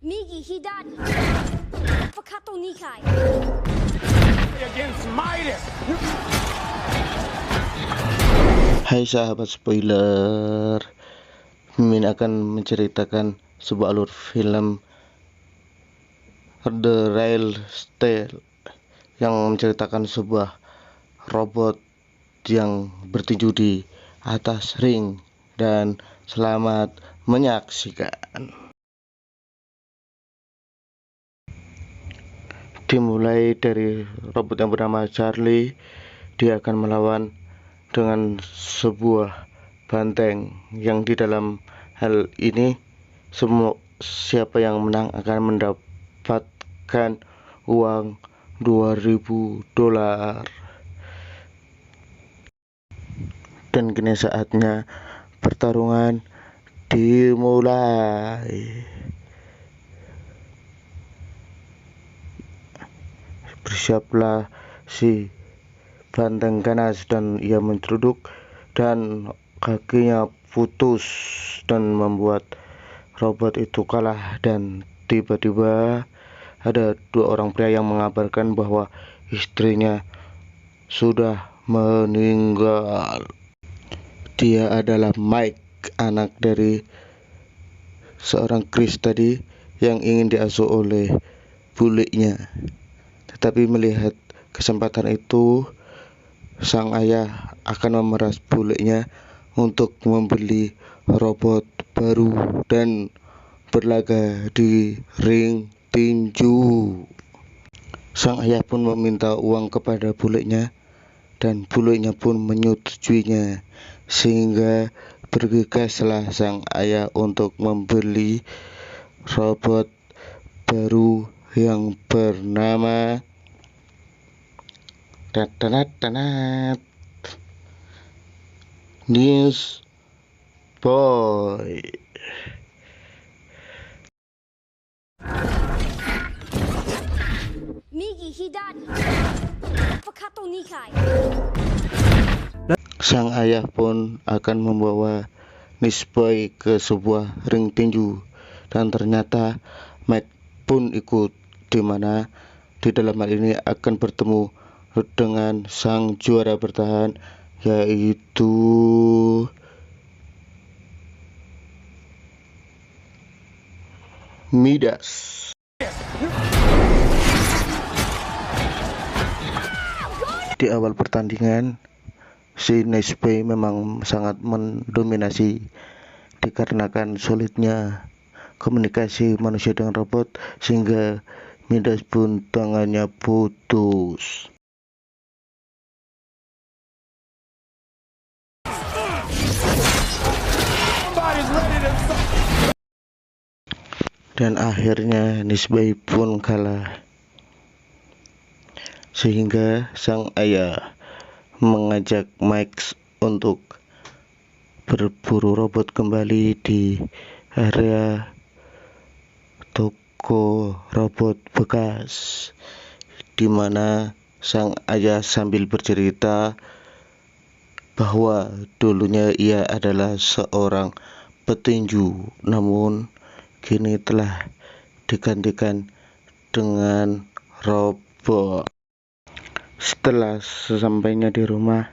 Migi Hidari Pakato Nikai Against Midas. Hai sahabat spoiler, Mimin akan menceritakan sebuah alur film The Real Steel yang menceritakan sebuah robot yang bertinju di atas ring. Dan selamat menyaksikan. Dimulai dari robot yang bernama Charlie. Dia akan melawan dengan sebuah banteng yang di dalam hal ini siapa yang menang akan mendapatkan uang $2.000. Dan kini saatnya pertarungan dimulai. Bersiaplah si banteng ganas dan ia menceruduk dan kakinya putus dan membuat robot itu kalah. Dan tiba-tiba ada dua orang pria yang mengabarkan bahwa istrinya sudah meninggal. Dia adalah Mike, anak dari seorang Chris tadi yang ingin diasuh oleh bulenya. Tetapi melihat kesempatan itu, sang ayah akan memeras bulenya untuk membeli robot baru dan berlaga di ring tinju. Sang ayah pun meminta uang kepada bulenya dan bulenya pun menyetujuinya, sehingga bergegaslah sang ayah untuk membeli robot baru yang bernama News Boy. Migi Hidari Pakato Nikai. Sang ayah pun akan membawa Newsboy ke sebuah ring tinju, dan ternyata Mike pun ikut, di mana di dalam hal ini akan bertemu dengan sang juara bertahan, yaitu Midas. Di awal pertandingan, si Newsboy memang sangat mendominasi dikarenakan sulitnya komunikasi manusia dengan robot, sehingga Midas pun tangannya putus. Somebody's ready to Dan akhirnya Newsboy pun kalah, sehingga sang ayah mengajak Mike untuk berburu robot kembali di area toko robot bekas, di mana sang ayah sambil bercerita bahwa dulunya ia adalah seorang petinju, namun kini telah digantikan dengan robot. Setelah sesampainya di rumah,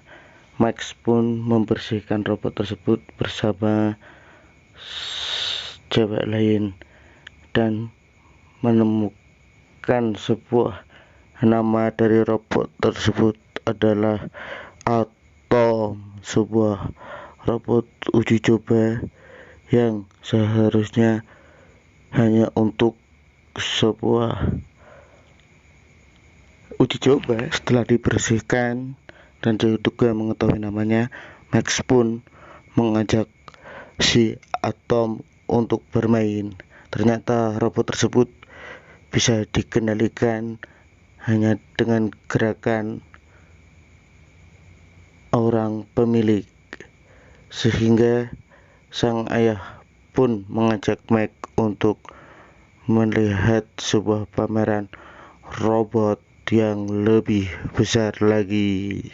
Max pun membersihkan robot tersebut bersama cewek lain dan menemukan sebuah nama dari robot tersebut adalah Atom, sebuah robot uji coba yang seharusnya hanya untuk sebuah uji coba. Setelah dibersihkan dan juga mengetahui namanya, Max pun mengajak si Atom untuk bermain. Ternyata robot tersebut bisa dikendalikan hanya dengan gerakan orang pemilik, sehingga sang ayah pun mengajak Mike untuk melihat sebuah pameran robot yang lebih besar lagi.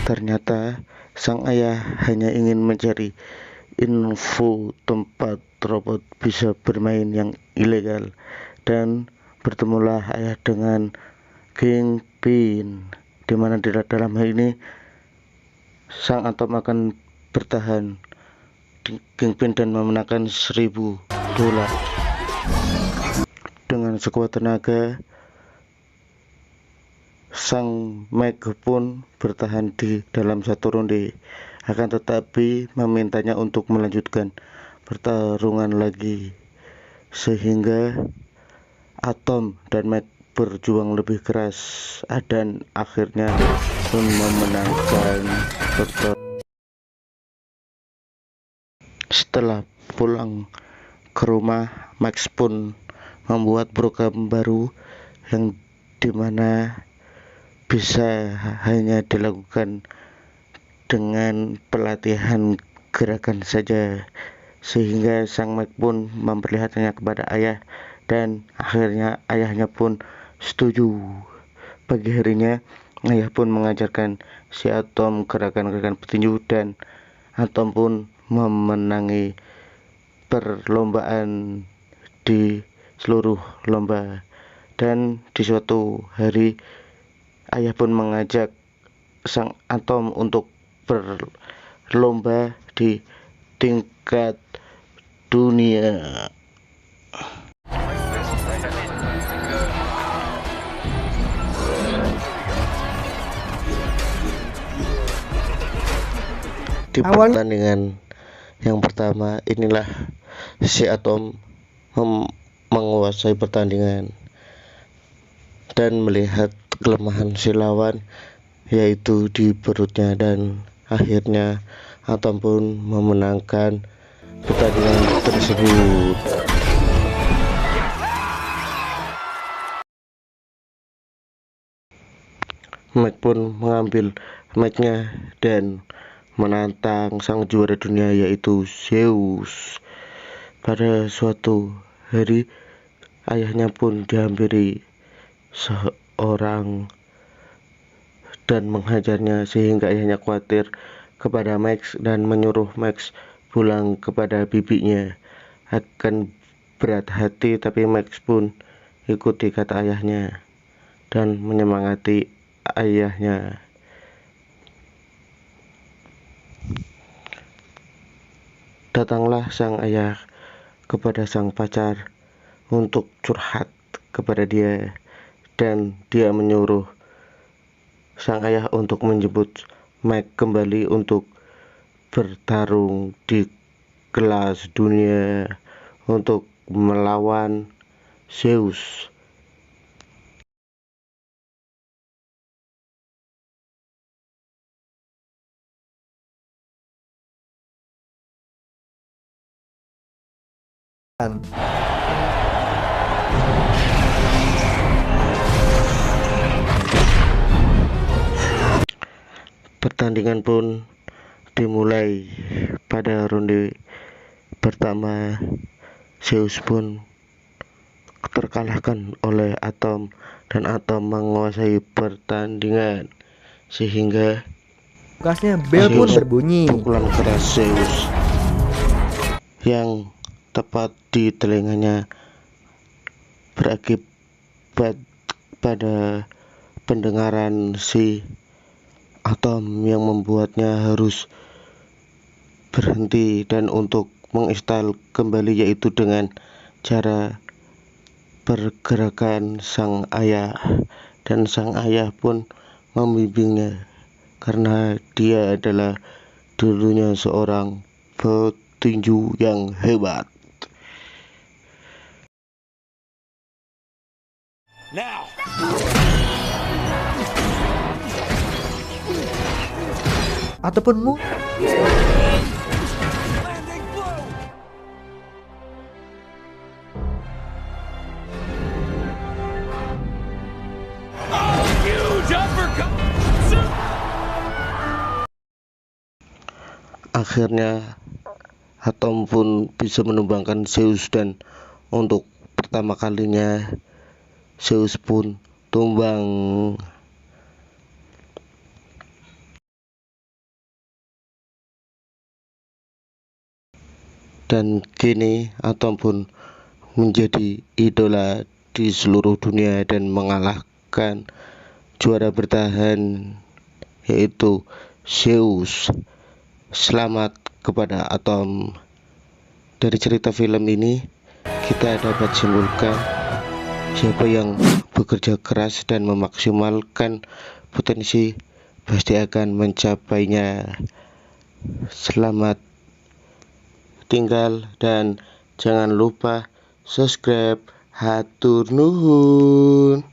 Ternyata Sang ayah hanya ingin mencari info tempat robot bisa bermain yang ilegal, dan bertemulah ayah dengan Kingpin, di mana dalam hal ini sang Atom akan bertahan Kingpin dan memenangkan $1000. Dengan sekuat tenaga, sang Meg pun bertahan di dalam satu ronde, akan tetapi memintanya untuk melanjutkan pertarungan lagi, sehingga Atom dan Meg berjuang lebih keras dan akhirnya pun memenangkan pertarungan. Setelah pulang ke rumah, Max pun membuat program baru yang dimana bisa hanya dilakukan dengan pelatihan gerakan saja, sehingga sang Max pun memperlihatkannya kepada ayah dan akhirnya ayahnya pun setuju. Pagi harinya ayah pun mengajarkan si Atom gerakan-gerakan petinju dan Atom pun memenangi perlombaan di seluruh lomba. Dan di suatu hari ayah pun mengajak sang Atom untuk berlomba di tingkat dunia. Di pertandingan yang pertama inilah si Atom menguasai pertandingan dan melihat kelemahan si lawan, yaitu di perutnya, dan akhirnya Atom pun memenangkan pertandingan tersebut. Meg pun mengambil mic-nya dan menantang sang juara dunia, yaitu Zeus. Pada suatu hari ayahnya pun dihampiri seorang dan menghajarnya, sehingga ayahnya khawatir kepada Max dan menyuruh Max pulang kepada bibinya. Akan berat hati, tapi Max pun ikuti kata ayahnya dan menyemangati ayahnya. Datanglah sang ayah kepada sang pacar untuk curhat kepada dia, dan dia menyuruh sang ayah untuk menjemput Meg kembali untuk bertarung di kelas dunia untuk melawan Zeus. Pertandingan pun dimulai. Pada ronde pertama, Zeus pun terkalahkan oleh Atom dan Atom menguasai pertandingan, sehingga Tugasnya bel pun berbunyi. pukulan keras Zeus yang tepat di telinganya berakibat pada pendengaran si Atom yang membuatnya harus berhenti dan untuk menginstal kembali, yaitu dengan cara pergerakan sang ayah, dan sang ayah pun membimbingnya karena dia adalah dulunya seorang petinju yang hebat. Now. Ataupun Huge uppercut. Akhirnya Atom pun bisa menumbangkan Zeus, dan untuk pertama kalinya Zeus pun tumbang. dan kini ataupun menjadi idola di seluruh dunia dan mengalahkan juara bertahan yaitu Zeus. Selamat kepada Atom. Dari cerita film ini kita dapat simpulkan siapa yang bekerja keras dan memaksimalkan potensi pasti akan mencapainya. Selamat tinggal dan jangan lupa subscribe. Hatur nuhun.